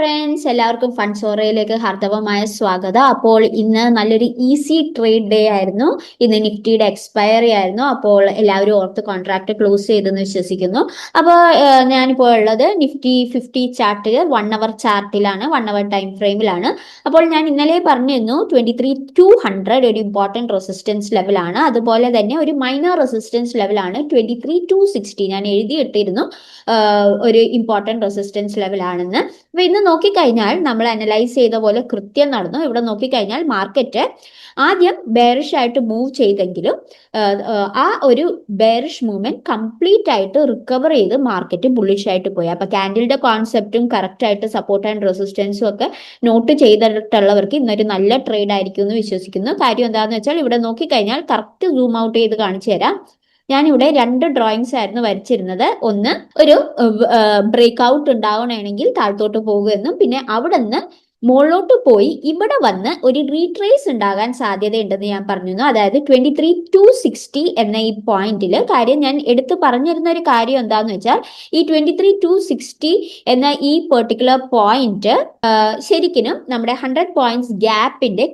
Friends, എല്ലാവർക്കും ഫൺസോറയിലേക്ക് ഹാർദവമായ സ്വാഗതം. അപ്പോൾ ഇന്ന് നല്ലൊരു ഈസി ട്രേഡ് ഡേ ആയിരുന്നു. ഇന്ന് നിഫ്റ്റിയുടെ എക്സ്പയറി ആയിരുന്നു. അപ്പോൾ എല്ലാവരും ഓർത്ത് കോൺട്രാക്ട് ക്ലോസ് ചെയ്തെന്ന് വിശ്വസിക്കുന്നു. അപ്പോൾ ഞാനിപ്പോൾ ഉള്ളത് നിഫ്റ്റി 50 ചാർട്ടിൽ 1 അവർ ചാർട്ടിലാണ്, 1 അവർ ടൈം ഫ്രെയിമിലാണ്. അപ്പോൾ ഞാൻ ഇന്നലെ പറഞ്ഞിരുന്നു 23,200 ഒരു ഇമ്പോർട്ടൻറ്റ് റെസിസ്റ്റൻസ് ലെവലാണ്. അതുപോലെ തന്നെ ഒരു മൈനർ റെസിസ്റ്റൻസ് ലെവലാണ് 23,260. ഞാൻ എഴുതിയിട്ടിരുന്നു ഒരു ഇമ്പോർട്ടൻറ്റ് റെസിസ്റ്റൻസ് ലെവലാണെന്ന്. അപ്പൊ ഇന്ന് നോക്കിക്കഴിഞ്ഞാൽ നമ്മൾ അനലൈസ് ചെയ്ത പോലെ കൃത്യം നടന്നു. ഇവിടെ നോക്കിക്കഴിഞ്ഞാൽ മാർക്കറ്റ് ആദ്യം ബെയറിഷ് ആയിട്ട് മൂവ് ചെയ്തെങ്കിലും ആ ഒരു ബെയറിഷ് മൂവ്മെന്റ് കംപ്ലീറ്റ് ആയിട്ട് റിക്കവർ ചെയ്ത് മാർക്കറ്റ് ബുള്ളിഷ് ആയിട്ട് പോയി. അപ്പൊ ക്യാൻഡിലിന്റെ കോൺസെപ്റ്റും കറക്റ്റ് ആയിട്ട് സപ്പോർട്ട് ആൻഡ് റെസിസ്റ്റൻസും ഒക്കെ നോട്ട് ചെയ്തിട്ടുള്ളവർക്ക് ഇന്നൊരു നല്ല ട്രേഡ് ആയിരിക്കും എന്ന് വിശ്വസിക്കുന്നു. കാര്യം എന്താണെന്ന് വെച്ചാൽ ഇവിടെ നോക്കിക്കഴിഞ്ഞാൽ കറക്റ്റ് സൂം ഔട്ട് ചെയ്ത് കാണിച്ചു തരാം. ഞാനിവിടെ 2 ഡ്രോയിങ്സ് ആയിരുന്നു വരച്ചിരുന്നത്. ഒന്ന് ഒരു ബ്രേക്ക് ഔട്ട് ഉണ്ടാവണമെങ്കിൽ താഴത്തോട്ട് പോകുമെന്നും, പിന്നെ അവിടെ നിന്ന് മുകളിലോട്ട് പോയി ഇവിടെ വന്ന് ഒരു റീട്രേസ് ഉണ്ടാകാൻ സാധ്യതയുണ്ടെന്ന് ഞാൻ പറഞ്ഞിരുന്നു. അതായത് 23,260 എന്ന ഈ പോയിന്റിൽ. കാര്യം ഞാൻ എടുത്തു പറഞ്ഞിരുന്ന ഒരു കാര്യം എന്താന്ന് വെച്ചാൽ ഈ 23,260 എന്ന ഈ പെർട്ടിക്കുലർ പോയിന്റ് ശരിക്കും നമ്മുടെ 100 പോയിന്റ്സ് ഗ്യാപ്പിന്റെ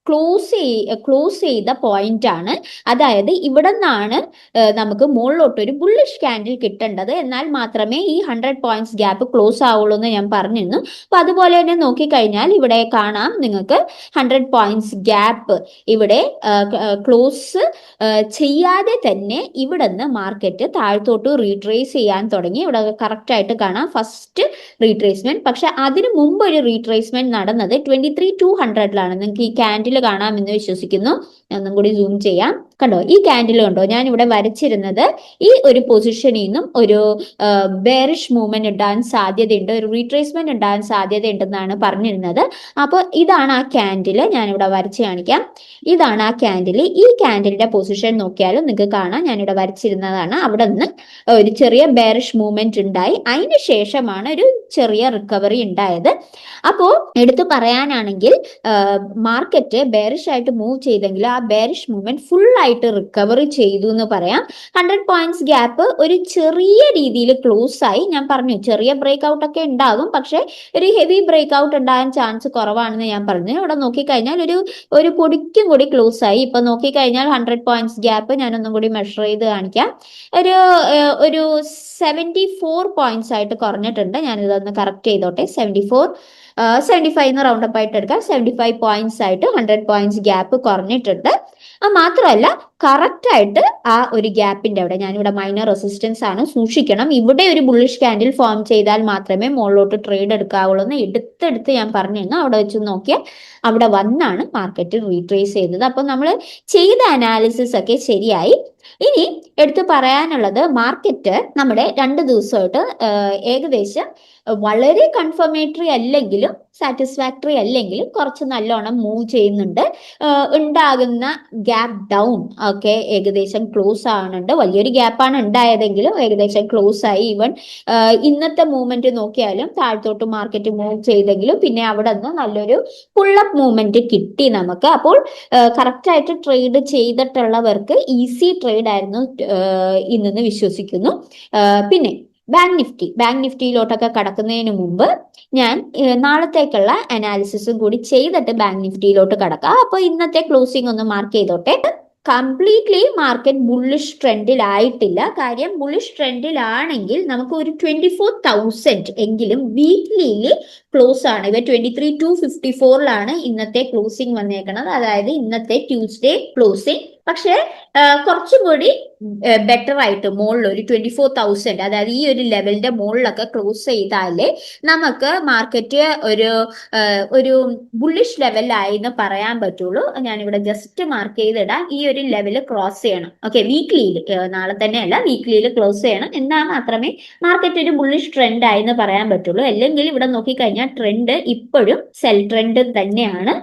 ക്ലോസ് ചെയ്ത പോയിന്റ് ആണ്. അതായത് ഇവിടെ നിന്നാണ് നമുക്ക് മുകളിലോട്ട് ഒരു ബുള്ളിഷ് ക്യാൻഡിൽ കിട്ടേണ്ടത്. എന്നാൽ മാത്രമേ ഈ 100 പോയിന്റ്സ് ഗ്യാപ്പ് ക്ലോസ് ആവുള്ളൂ എന്ന് ഞാൻ പറഞ്ഞിരുന്നു. അപ്പൊ അതുപോലെ തന്നെ നോക്കിക്കഴിഞ്ഞാൽ ഇവിടെ കാണാം നിങ്ങൾക്ക് 100 പോയിന്റ്സ് ഗ്യാപ്പ് ഇവിടെ ക്ലോസ് ചെയ്യാതെ തന്നെ ഇവിടെ നിന്ന് മാർക്കറ്റ് താഴത്തോട്ട് റീട്രേസ് ചെയ്യാൻ തുടങ്ങി. ഇവിടെ കറക്റ്റ് ആയിട്ട് കാണാം ഫസ്റ്റ് റീട്രേസ്മെന്റ്. പക്ഷെ അതിനു മുമ്പ് ഒരു റീട്രേസ്മെന്റ് നടന്നത് 23,200 നിങ്ങൾക്ക് ഈ ക്യാൻഡിൽ കാണാമെന്ന് വിശ്വസിക്കുന്നു. ഒന്നും കൂടി സൂം ചെയ്യാം. കണ്ടോ, ഈ ക്യാൻഡിൽ കണ്ടോ, ഞാൻ ഇവിടെ വരച്ചിരുന്നത് ഈ ഒരു പൊസിഷനിൽ നിന്നും ഒരു ബെയറിഷ് മൂവ്മെന്റ് ഉണ്ടാകാൻ സാധ്യതയുണ്ട്, ഒരു റീട്രേസ്മെന്റ് ഉണ്ടാകാൻ സാധ്യതയുണ്ടെന്നാണ് പറഞ്ഞിരുന്നത്. അപ്പോൾ ഇതാണ് ആ ക്യാൻഡിൽ. ഞാനിവിടെ വരച്ച് കാണിക്കാം. ഇതാണ് ആ ക്യാൻഡിൽ. ഈ ക്യാൻഡിലിന്റെ പൊസിഷൻ നോക്കിയാലും നിങ്ങൾക്ക് കാണാം, ഞാനിവിടെ വരച്ചിരുന്നതാണ്. അവിടെ നിന്ന് ഒരു ചെറിയ ബെയറിഷ് മൂവ്മെന്റ് ഉണ്ടായി. അതിന് ശേഷമാണ് ഒരു ചെറിയ റിക്കവറി ഉണ്ടായത്. അപ്പോൾ എടുത്തു പറയാനാണെങ്കിൽ മാർക്കറ്റ് ബെയറിഷ് ആയിട്ട് മൂവ് ചെയ്തെങ്കിൽ ആ ബെയറിഷ് മൂവ്മെന്റ് ഫുൾ ആയിട്ട് റിക്കവറി ചെയ്തു എന്ന് പറയാം. 100 പോയിന്റ്സ് ഗ്യാപ്പ് ഒരു ചെറിയ രീതിയിൽ ക്ലോസ് ആയി. ഞാൻ പറഞ്ഞു ചെറിയ ബ്രേക്ക് ഔട്ട് ഒക്കെ ഉണ്ടാകും, പക്ഷെ ഒരു ഹെവി ബ്രേക്ക് ഔട്ട് ഉണ്ടാകാൻ ചാൻസ് കുറവാണെന്ന് ഞാൻ പറഞ്ഞു. ഇവിടെ നോക്കിക്കഴിഞ്ഞാൽ ഒരു പൊടിക്കും കൂടി ക്ലോസ് ആയി. ഇപ്പൊ നോക്കിക്കഴിഞ്ഞാൽ 100 പോയിന്റ്സ് ഗ്യാപ്പ് ഞാനൊന്നും കൂടി മെഷർ ചെയ്ത് കാണിക്കാം. ഒരു 74 പോയിന്റ്സ് ആയിട്ട് കുറഞ്ഞിട്ടുണ്ട്. ഞാനിതൊന്ന് കറക്റ്റ് ചെയ്തോട്ടെ. 75 റൗണ്ട് അപ്പ് ആയിട്ട് എടുക്കാം. 75 പോയിന്റ്സ് ആയിട്ട് 100 പോയിന്റ്സ് ഗ്യാപ്പ് കുറഞ്ഞിട്ടുണ്ട്. മാത്രമല്ല കറക്റ്റ് ആയിട്ട് ആ ഒരു ഗ്യാപ്പിന്റെ അവിടെ ഞാനിവിടെ മൈനർ റെസിസ്റ്റൻസ് ആണ്, സൂക്ഷിക്കണം. ഇവിടെ ഒരു ബുള്ളിഷ് ക്യാൻഡിൽ ഫോം ചെയ്താൽ മാത്രമേ മുകളിലോട്ട് ട്രേഡ് എടുക്കാവുള്ളൂ എന്ന് എടുത്തെടുത്ത് ഞാൻ പറഞ്ഞിരുന്നു. അവിടെ വെച്ച് നോക്കിയാൽ അവിടെ വന്നാണ് മാർക്കറ്റ് റീട്രേസ് ചെയ്തത്. അപ്പൊ നമ്മൾ ചെയ്ത അനാലിസിസ് ഒക്കെ ശരിയായി. ഇനി എടുത്തു പറയാനുള്ളത് മാർക്കറ്റ് നമ്മുടെ 2 ദിവസമായിട്ട് ഏകദേശം വളരെ കൺഫർമേറ്ററി അല്ലെങ്കിലും സാറ്റിസ്ഫാക്ടറി അല്ലെങ്കിലും കുറച്ച് നല്ലോണം മൂവ് ചെയ്യുന്നുണ്ട്. ഉണ്ടാകുന്ന ഗ്യാപ്പ് ഡൗൺ ഒക്കെ ഏകദേശം ക്ലോസ് ആവുന്നുണ്ട്. വലിയൊരു ഗ്യാപ്പാണ് ഉണ്ടായതെങ്കിലും ഏകദേശം ക്ലോസ് ആയി. ഈവൻ ഇന്നത്തെ മൂവ്മെന്റ് നോക്കിയാലും താഴത്തോട്ട് മാർക്കറ്റ് മൂവ് ചെയ്തെങ്കിലും പിന്നെ അവിടെ നിന്ന് നല്ലൊരു പുള്ളപ്പ് മൂവ്മെന്റ് കിട്ടി നമുക്ക്. അപ്പോൾ കറക്റ്റ് ആയിട്ട് ട്രേഡ് ചെയ്തിട്ടുള്ളവർക്ക് ഈസി ട്രേഡ് ആയിരുന്നു ഇന്നെന്ന് വിശ്വസിക്കുന്നു. പിന്നെ ബാങ്ക് നിഫ്റ്റിയിലോട്ടൊക്കെ കടക്കുന്നതിന് മുമ്പ് ഞാൻ നാളത്തേക്കുള്ള അനാലിസിസും കൂടി ചെയ്തിട്ട് ബാങ്ക് നിഫ്റ്റിയിലോട്ട് കടക്കാം. അപ്പൊ ഇന്നത്തെ ക്ലോസിംഗ് ഒന്ന് മാർക്ക് ചെയ്തോട്ടെ. കംപ്ലീറ്റ്ലി മാർക്കറ്റ് ബുള്ളിഷ് ട്രെൻഡിലായിട്ടില്ല. കാര്യം ബുള്ളിഷ് ട്രെൻഡിലാണെങ്കിൽ നമുക്ക് ഒരു 24,000 എങ്കിലും വീക്ക്ലിയിൽ ക്ലോസ് ആണ്. ഇവ 23,254 ഇന്നത്തെ ക്ലോസിംഗ് വന്നേക്കുന്നത്. അതായത് ഇന്നത്തെ ട്യൂസ്ഡേ ക്ലോസിംഗ്. പക്ഷെ കുറച്ചും കൂടി ബെറ്റർ ആയിട്ട് മുകളിൽ ഒരു 24,000, അതായത് ഈ ഒരു ലെവലിന്റെ മുകളിലൊക്കെ ക്ലോസ് ചെയ്താലേ നമുക്ക് മാർക്കറ്റ് ഒരു ബുള്ളിഷ് ലെവലായി എന്ന് പറയാൻ പറ്റുള്ളൂ. ഞാനിവിടെ ജസ്റ്റ് മാർക്ക് ചെയ്തിടാം. ഈ ഒരു ലെവൽ ക്രോസ് ചെയ്യണം. ഓക്കെ, വീക്ക്ലിയിൽ, നാളെ തന്നെയല്ല, വീക്ക്ലിയിൽ ക്ലോസ് ചെയ്യണം. എന്നാൽ മാത്രമേ മാർക്കറ്റ് ഒരു ബുള്ളിഷ് ട്രെൻഡ് ആയി എന്ന് പറയാൻ പറ്റുള്ളൂ. അല്ലെങ്കിൽ ഇവിടെ നോക്കിക്കഴിഞ്ഞാൽ ട്രെൻഡ് ഇപ്പോഴും സെൽ ട്രെൻഡ് തന്നെയാണ്.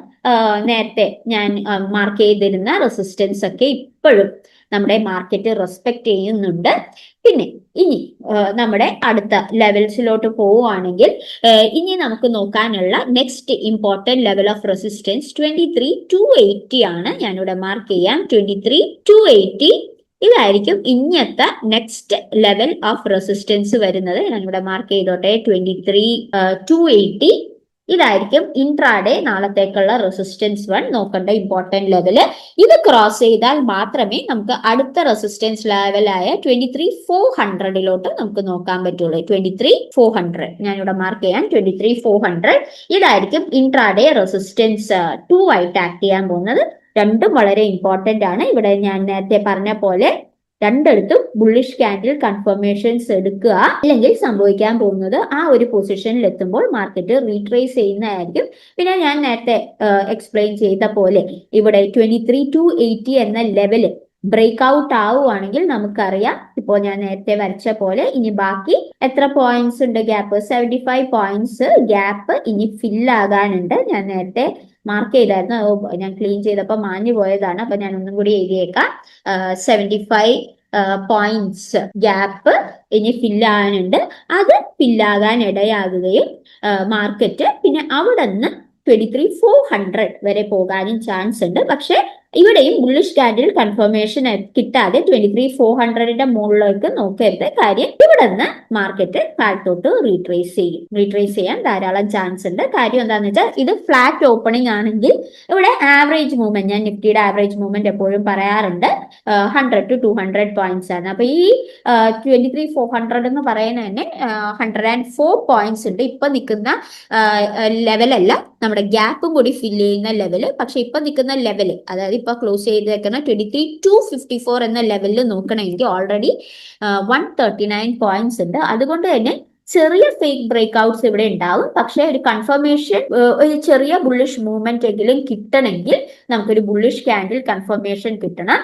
നേരത്തെ ഞാൻ മാർക്ക് ചെയ്തിരുന്ന റെസിസ്റ്റൻസ് ഒക്കെ ഇപ്പോഴും നമ്മുടെ മാർക്കറ്റ് റെസ്പെക്ട് ചെയ്യുന്നുണ്ട്. പിന്നെ ഇനി നമ്മുടെ അടുത്ത ലെവൽസിലോട്ട് പോവുകയാണെങ്കിൽ ഇനി നമുക്ക് നോക്കാനുള്ള next important level of resistance 23,280 ആണ്. ഞാനിവിടെ മാർക്ക് ചെയ്യാം. 23,280 ഇതായിരിക്കും ഇന്നത്തെ നെക്സ്റ്റ് ലെവൽ ഓഫ് റെസിസ്റ്റൻസ് വരുന്നത്. ഞാനിവിടെ മാർക്ക് ചെയ്തോട്ടെ. 23,280 ഇതായിരിക്കും ഇൻട്രാഡേ നാളത്തേക്കുള്ള റെസിസ്റ്റൻസ് 1 നോക്കേണ്ട ഇമ്പോർട്ടന്റ് ലെവല്. ഇത് ക്രോസ് ചെയ്താൽ മാത്രമേ നമുക്ക് അടുത്ത റെസിസ്റ്റൻസ് ലെവലായ 23,400 നമുക്ക് നോക്കാൻ പറ്റുള്ളൂ. 23,400 ഞാനിവിടെ മാർക്ക് ചെയ്യാൻ. 23,400 ഇതായിരിക്കും ഇൻട്രാഡേ റെസിസ്റ്റൻസ് 2 ആയിട്ട് ആക്ട് ചെയ്യാൻ പോകുന്നത്. രണ്ടും വളരെ ഇമ്പോർട്ടന്റ് ആണ്. ഇവിടെ ഞാൻ നേരത്തെ പറഞ്ഞ പോലെ രണ്ടിടത്തും ബുള്ളിഷ് ക്യാൻഡിൽ കൺഫർമേഷൻസ് എടുക്കുക, അല്ലെങ്കിൽ സംഭവിക്കാൻ പോകുന്നത് ആ ഒരു പൊസിഷനിൽ എത്തുമ്പോൾ മാർക്കറ്റ് റീട്രേസ് ചെയ്യുന്നതായിരിക്കും. പിന്നെ ഞാൻ നേരത്തെ എക്സ്പ്ലെയിൻ ചെയ്ത പോലെ ഇവിടെ 23,280 എന്ന ലെവല് ബ്രേക്ക് ഔട്ട് ആവുകയാണെങ്കിൽ നമുക്കറിയാം, ഇപ്പോൾ ഞാൻ നേരത്തെ വരച്ച പോലെ ഇനി ബാക്കി എത്ര പോയിന്റ്സ് ഉണ്ട് ഗ്യാപ്പ്, 75 പോയിന്റ്സ് ഗ്യാപ്പ് ഇനി ഫില്ലാകാനുണ്ട്. ഞാൻ നേരത്തെ മാർക്ക് ചെയ്തായിരുന്നു, ഞാൻ ക്ലീൻ ചെയ്തപ്പോൾ മാഞ്ഞു പോയതാണ്. അപ്പൊ ഞാൻ ഒന്നും കൂടി എഴുതിയേക്കാം. 75 പോയിന്റ്സ് ഗ്യാപ്പ് ഇനി ഫില്ലാകാനുണ്ട്. അത് ഫില്ലാകാൻ ഇടയാകുകയും മാർക്കറ്റ് പിന്നെ അവിടെ നിന്ന് 23,400 വരെ പോകാനും ചാൻസ് ഉണ്ട്. പക്ഷെ ഇവിടെയും ബുള്ളിഷ് ക്യാൻഡിൽ കൺഫർമേഷൻ കിട്ടാതെ 23,400ന്റെ മുകളിലേക്ക് നോക്കരുത്. കാര്യം ഇവിടെ നിന്ന് മാർക്കറ്റ് താഴത്തോട്ട് റീട്രേസ് ചെയ്യും. റീട്രേസ് ചെയ്യാൻ ധാരാളം ചാൻസ് ഉണ്ട്. കാര്യം എന്താണെന്ന് വെച്ചാൽ ഇത് ഫ്ലാറ്റ് ഓപ്പണിംഗ് ആണെങ്കിൽ ഇവിടെ ആവറേജ് മൂവ്മെന്റ്, ഞാൻ നിഫ്റ്റിയുടെ ആവറേജ് മൂവ്മെന്റ് എപ്പോഴും പറയാറുണ്ട്, 100 to 200 പോയിന്റ്സ് ആണ്. അപ്പൊ ഈ 23,400 എന്ന് പറയുന്നത് തന്നെ 104 പോയിന്റ്സ് ഉണ്ട്. ഇപ്പൊ നിൽക്കുന്ന ലെവലല്ല, നമ്മുടെ ഗ്യാപ്പും കൂടി ഫില്ല് ചെയ്യുന്ന ലെവല്. പക്ഷെ ഇപ്പൊ നിൽക്കുന്ന ലെവല്, അതായത് ഇപ്പൊ ക്ലോസ് ചെയ്തേക്കുന്ന 23,254 എന്ന ലെവലിൽ നോക്കണമെങ്കിൽ ഓൾറെഡി 139 പോയിന്റ്സ് ഉണ്ട്. അതുകൊണ്ട് തന്നെ ചെറിയ ഫേക്ക് ബ്രേക്ക് ഔട്ട്സ് ഇവിടെ ഉണ്ടാവും. പക്ഷെ ഒരു കൺഫർമേഷൻ, ഒരു ചെറിയ ബുള്ളിഷ് മൂവ്മെന്റ് എങ്കിലും കിട്ടണമെങ്കിൽ നമുക്കൊരു ബുള്ളിഷ് ക്യാൻഡിൽ കൺഫർമേഷൻ കിട്ടണം.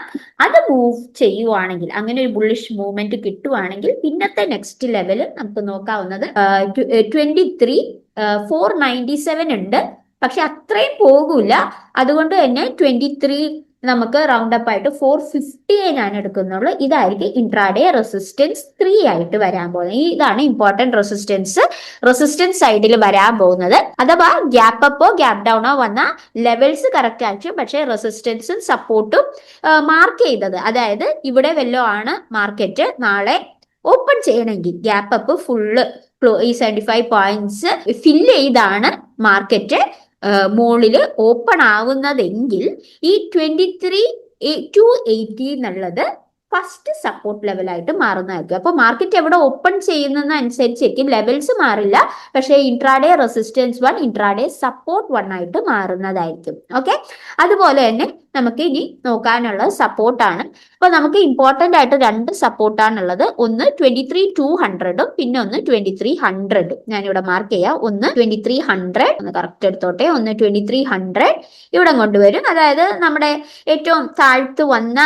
അത് മൂവ് ചെയ്യുവാണെങ്കിൽ, അങ്ങനെ ഒരു ബുള്ളിഷ് മൂവ്മെന്റ് കിട്ടുവാണെങ്കിൽ പിന്നത്തെ നെക്സ്റ്റ് ലെവൽ നമുക്ക് നോക്കാവുന്നത് 23,497 ഉണ്ട്. പക്ഷെ അത്രയും പോകൂല. അതുകൊണ്ട് തന്നെ 23 നമുക്ക് റൗണ്ട് അപ്പ് ആയിട്ട് 450 ഞാൻ എടുക്കുന്നുള്ളൂ. ഇതായിരിക്കും ഇൻട്രാഡേ റെസിസ്റ്റൻസ് 3 ആയിട്ട് വരാൻ പോകുന്നത്. ഇതാണ് ഇമ്പോർട്ടന്റ് റെസിസ്റ്റൻസ് സൈഡിൽ വരാൻ പോകുന്നത്. അഥവാ ഗ്യാപ്പ് അപ്പോ ഗ്യാപ്പ് ഡൗണോ വന്ന ലെവൽസ് കറക്റ്റ് ആയിരിക്കും, പക്ഷേ റെസിസ്റ്റൻസും സപ്പോർട്ടും മാർക്ക് ചെയ്തത്, അതായത് ഇവിടെ വല്ലോ ആണ് മാർക്കറ്റ് നാളെ ഓപ്പൺ ചെയ്യണമെങ്കിൽ ഗ്യാപ്പ് അപ്പ് ഫുള്ള് ഈ 75 പോയിന്റ്സ് ഫില്ല് ചെയ്താണ് മാർക്കറ്റ് മോളില് ഓപ്പൺ ആവുന്നതെങ്കിൽ ഈ 23,280 എന്നുള്ളത് ഫസ്റ്റ് സപ്പോർട്ട് ലെവലായിട്ട് മാറുന്നതായിരിക്കും. അപ്പൊ മാർക്കറ്റ് എവിടെ ഓപ്പൺ ചെയ്യുന്നതനുസരിച്ചിരിക്കും, ലെവൽസ് മാറില്ല. പക്ഷേ ഇൻട്രാഡേ റെസിസ്റ്റൻസ് 1 ഇൻട്രാഡേ സപ്പോർട്ട് 1 ആയിട്ട് മാറുന്നതായിരിക്കും. ഓക്കെ, അതുപോലെ തന്നെ നമുക്ക് ഇനി നോക്കാനുള്ള സപ്പോർട്ടാണ്. അപ്പൊ നമുക്ക് ഇമ്പോർട്ടന്റ് ആയിട്ട് രണ്ട് സപ്പോർട്ടാണുള്ളത്. ഒന്ന് 23,200 പിന്നെ ഒന്ന് 2300. ഞാനിവിടെ മാർക്ക് ചെയ്യാം. ഒന്ന് 2300, ഒന്ന് കറക്റ്റ് എടുത്തോട്ടെ. ഒന്ന് 2300 ഇവിടെ കൊണ്ടുവരും. അതായത് നമ്മുടെ ഏറ്റവും താഴ്ത്തു വന്ന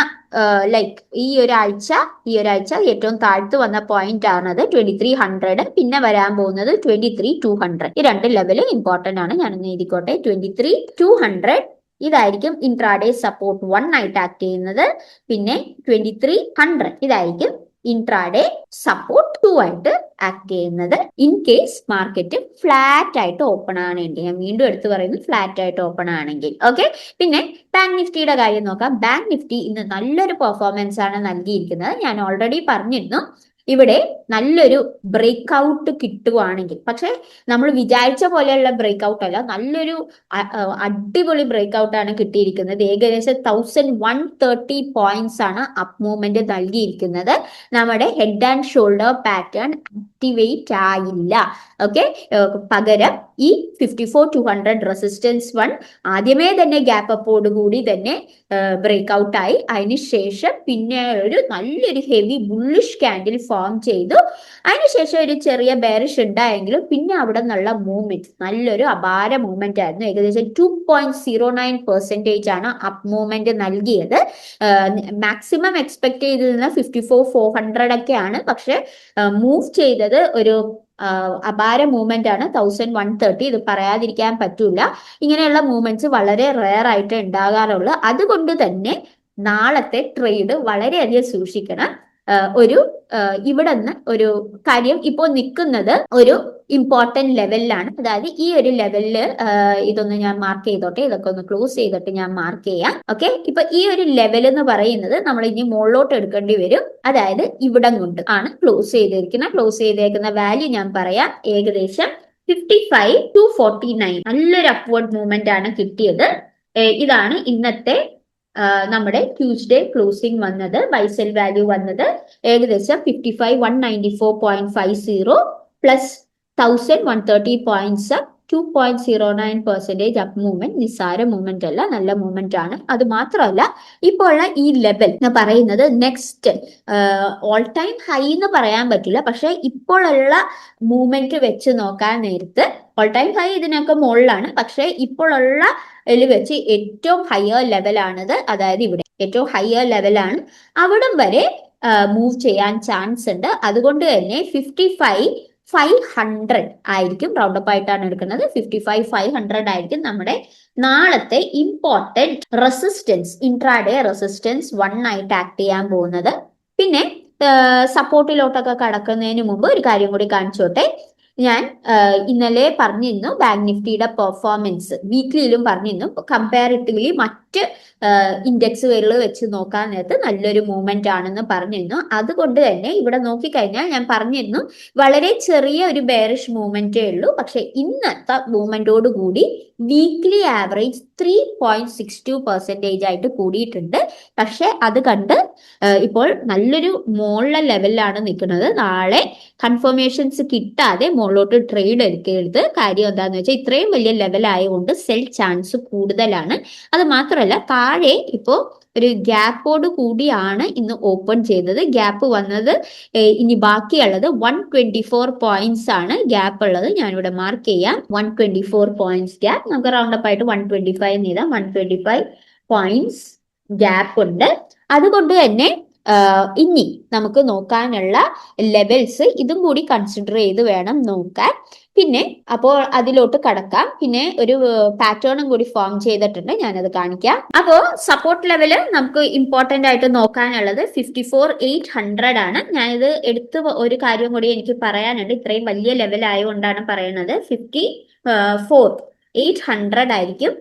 ലൈക്ക് ഈ ഒരാഴ്ച ഏറ്റവും താഴ്ത്തു വന്ന പോയിന്റ് ആണത് 2300. പിന്നെ വരാൻ പോകുന്നത് 23,200. ഈ രണ്ട് ലെവല് ഇമ്പോർട്ടന്റ് ആണ്. ഞാനൊന്ന് എഴുതിക്കോട്ടെ. 23,200 ഇതായിരിക്കും ഇൻട്രാഡേ സപ്പോർട്ട് 1 ആയിട്ട് ആക്ട് ചെയ്യുന്നത്. പിന്നെ 2300 ഇതായിരിക്കും ഇൻട്രാഡേ സപ്പോർട്ട് 2 ആയിട്ട് ആക്ട് ചെയ്യുന്നത്. ഇൻ കേസ് മാർക്കറ്റ് ഫ്ലാറ്റ് ആയിട്ട് ഓപ്പൺ ആണെങ്കിൽ, ഞാൻ വീണ്ടും എടുത്തു പറയുന്നു, ഫ്ലാറ്റ് ആയിട്ട് ഓപ്പൺ ആണെങ്കിൽ. ഓക്കെ, പിന്നെ ബാങ്ക് നിഫ്റ്റിയുടെ കാര്യം നോക്കാം. ബാങ്ക് നിഫ്റ്റി ഇന്ന് നല്ലൊരു പെർഫോമൻസ് ആണ് നൽകിയിരിക്കുന്നത്. ഞാൻ ഓൾറെഡി പറഞ്ഞിരുന്നു, ഇവിടെ നല്ലൊരു ബ്രേക്ക് ഔട്ട് കിട്ടുവാണെങ്കിൽ, പക്ഷെ നമ്മൾ വിചാരിച്ച പോലെയുള്ള ബ്രേക്ക് ഔട്ട് അല്ല, നല്ലൊരു അടിപൊളി ബ്രേക്ക് ഔട്ട് ആണ് കിട്ടിയിരിക്കുന്നത്. ഏകദേശം 1130 പോയിന്റ്സ് ആണ് അപ്പ് മൂവ്മെന്റ് നൽകിയിരിക്കുന്നത്. നമ്മുടെ head and shoulder pattern activate ആയില്ല. ഓക്കെ, പകരം ഈ 54,200 റെസിസ്റ്റൻസ് 1 ആദ്യമേ തന്നെ ഗ്യാപ്പ് അപ്പോട് കൂടി തന്നെ ബ്രേക്ക് ഔട്ട് ആയി. അതിനുശേഷം പിന്നെ ഒരു നല്ലൊരു ഹെവി ബുള്ളിഷ് ക്യാൻഡിൽ ഫോം ചെയ്തു. അതിനുശേഷം ഒരു ചെറിയ ബെയറിഷ് ഉണ്ടായെങ്കിലും പിന്നെ അവിടെ നിന്നുള്ള മൂവ്മെന്റ് നല്ലൊരു അപാര മൂവ്മെന്റ് ആയിരുന്നു. ഏകദേശം 2.09% ആണ് അപ്പ് മൂവ്മെന്റ് നൽകിയത്. മാക്സിമം എക്സ്പെക്ട് ചെയ്തിരുന്ന 54,400 ഒക്കെയാണ്. പക്ഷെ മൂവ് ചെയ്തത് ഒരു അപാര മൂവ്മെന്റ് ആണ് 1130. ഇത് പറയാതിരിക്കാൻ പറ്റൂല. ഇങ്ങനെയുള്ള മൂവ്മെന്റ്സ് വളരെ റെയർ ആയിട്ട് ഉണ്ടാകാറുള്ളൂ. അതുകൊണ്ട് തന്നെ നാളത്തെ ട്രേഡ് വളരെയധികം സൂക്ഷിക്കണം. ഒരു ഇവിടെ നിന്ന് ഒരു കാര്യം ഇപ്പോൾ നിൽക്കുന്നത് ഒരു ഇമ്പോർട്ടന്റ് ലെവലിലാണ്. അതായത് ഈ ഒരു ലെവലില് ഇതൊന്ന് ഞാൻ മാർക്ക് ചെയ്തോട്ടെ. ഇതൊക്കെ ഒന്ന് ക്ലോസ് ചെയ്തിട്ട് ഞാൻ മാർക്ക് ചെയ്യാം. ഓക്കെ, ഇപ്പൊ ഈ ഒരു ലെവൽ എന്ന് പറയുന്നത് നമ്മൾ ഇനി മുകളിലോട്ട് എടുക്കേണ്ടി വരും. അതായത് ഇവിടം കൊണ്ട് ആണ് ക്ലോസ് ചെയ്തേക്കുന്ന വാല്യൂ ഞാൻ പറയാം. ഏകദേശം 55,249 നല്ലൊരു അപ്വേർഡ് മൂവ്മെന്റ് ആണ് കിട്ടിയത്. ഇതാണ് ഇന്നത്തെ നമ്മുടെ ട്യൂസ്ഡേ ക്ലോസിംഗ് വന്നത്. ബൈസെൽ വാല്യൂ വന്നത് ഏകദേശം 55,194.50 പ്ലസ് 1,130 പോയിന്റ്സ്, 2.09% അപ്പ് മൂവ്മെന്റ്. നിസ്സാര മൂവ്മെന്റ് അല്ല, നല്ല മൂവ്മെന്റ് ആണ്. അത് മാത്രമല്ല ഇപ്പോഴുള്ള ഈ ലെവൽ എന്ന് പറയുന്നത് നെക്സ്റ്റ് ഓൾ ടൈം ഹൈ എന്ന് പറയാൻ പറ്റില്ല, പക്ഷെ ഇപ്പോഴുള്ള മൂവ്മെന്റ് വെച്ച് നോക്കാൻ നേരത്ത് ഓൾ ടൈം ഹൈ ഇതിനൊക്കെ മുകളിലാണ്, പക്ഷെ ഇപ്പോഴുള്ള വെച്ച് ഏറ്റവും ഹയർ ലെവലാണിത്. അതായത് ഇവിടെ ഏറ്റവും ഹയർ ലെവലാണ്. അവിടം വരെ മൂവ് ചെയ്യാൻ ചാൻസ് ഉണ്ട്. അതുകൊണ്ട് തന്നെ 55,500 ആയിരിക്കും, റൗണ്ടപ്പ് ആയിട്ടാണ് എടുക്കുന്നത്. 55,500 ആയിരിക്കും നമ്മുടെ നാളത്തെ ഇമ്പോർട്ടന്റ് റെസിസ്റ്റൻസ്, ഇൻട്രാഡേ റെസിസ്റ്റൻസ് 1 ആയിട്ട് ആക്ട് ചെയ്യാൻ പോകുന്നത്. പിന്നെ സപ്പോർട്ടിലോട്ടൊക്കെ കടക്കുന്നതിന് മുമ്പ് ഒരു കാര്യം കൂടി കാണിച്ചോട്ടെ. ഞാൻ ഇന്നലെ പറഞ്ഞിരുന്നു ബാങ്ക് നിഫ്റ്റിയുടെ പെർഫോമൻസ് വീക്ക്ലിയിലും പറഞ്ഞിരുന്നു. കമ്പാരിറ്റീവ്ലി മറ്റ് ഇൻഡെക്സുകളിൽ വെച്ച് നോക്കാൻ നേരത്ത് നല്ലൊരു മൂവ്മെന്റ് ആണെന്ന് പറഞ്ഞിരുന്നു. അതുകൊണ്ട് തന്നെ ഇവിടെ നോക്കിക്കഴിഞ്ഞാൽ ഞാൻ പറഞ്ഞിരുന്നു വളരെ ചെറിയ ഒരു ബെയറിഷ് മൂവ്മെന്റേ ഉള്ളൂ. പക്ഷെ ഇന്നത്തെ മൂവ്മെന്റോട് കൂടി വീക്ക്ലി ആവറേജ് 3.62% ആയിട്ട് കൂടിയിട്ടുണ്ട്. പക്ഷെ അത് കണ്ട് ഇപ്പോൾ നല്ലൊരു മുകളിലെ ലെവലിലാണ് നിൽക്കുന്നത്. നാളെ കൺഫർമേഷൻസ് കിട്ടാതെ മുകളിലോട്ട് ട്രേഡ് എടുക്കരുത്. കാര്യം എന്താണെന്ന് വെച്ചാൽ ഇത്രയും വലിയ ലെവൽ ആയതുകൊണ്ട് സെൽ ചാൻസ് കൂടുതലാണ്. അത് മാത്രമല്ല താഴെ ഇപ്പോൾ ഒരു ഗ്യാപ്പോട് കൂടിയാണ് ഇന്ന് ഓപ്പൺ ചെയ്തത്. ഗ്യാപ്പ് വന്നത് ഇനി ബാക്കിയുള്ളത് 124 പോയിന്റ്സ് ആണ് ഗ്യാപ്പ് ഉള്ളത്. ഞാനിവിടെ മാർക്ക് ചെയ്യാം 124 പോയിന്റ്സ് ഗ്യാപ്പ്. നമുക്ക് റൗണ്ടപ്പ് ആയിട്ട് 125 എഴുതാം. 125 പോയിന്റ്സ് ഗ്യാപ്പ് ഉണ്ട്. അതുകൊണ്ട് തന്നെ ഇനി നമുക്ക് നോക്കാനുള്ള ലെവൽസ് ഇതും കൂടി കൺസിഡർ ചെയ്ത് വേണം നോക്കാൻ. പിന്നെ അപ്പോൾ അതിലോട്ട് കടക്കാം. പിന്നെ ഒരു പാറ്റേണും കൂടി ഫോം ചെയ്തിട്ടുണ്ട്, ഞാനത് കാണിക്കാം. അപ്പോൾ സപ്പോർട്ട് ലെവല് നമുക്ക് ഇമ്പോർട്ടന്റ് ആയിട്ട് നോക്കാനുള്ളത് 54,800 ആണ്. ഞാനിത് എടുത്ത് ഒരു കാര്യം കൂടി എനിക്ക് പറയാനുണ്ട്. ഇത്രയും വലിയ ലെവൽ ആയതുകൊണ്ടാണ് പറയുന്നത്. 54,800 ആയിരിക്കും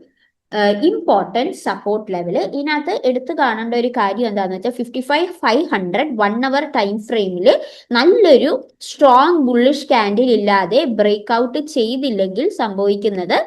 ഇമ്പോർട്ടൻറ്റ് സപ്പോർട്ട് ലെവല്. ഇതിനകത്ത് എടുത്തു കാണേണ്ട ഒരു കാര്യം എന്താണെന്ന് വെച്ചാൽ 55,500 1 അവർ ടൈം ഫ്രെയിമിൽ നല്ലൊരു സ്ട്രോങ് ബുള്ളിഷ് ക്യാൻഡിൽ ഇല്ലാതെ ബ്രേക്ക് ഔട്ട് ചെയ്തില്ലെങ്കിൽ സംഭവിക്കുന്നത്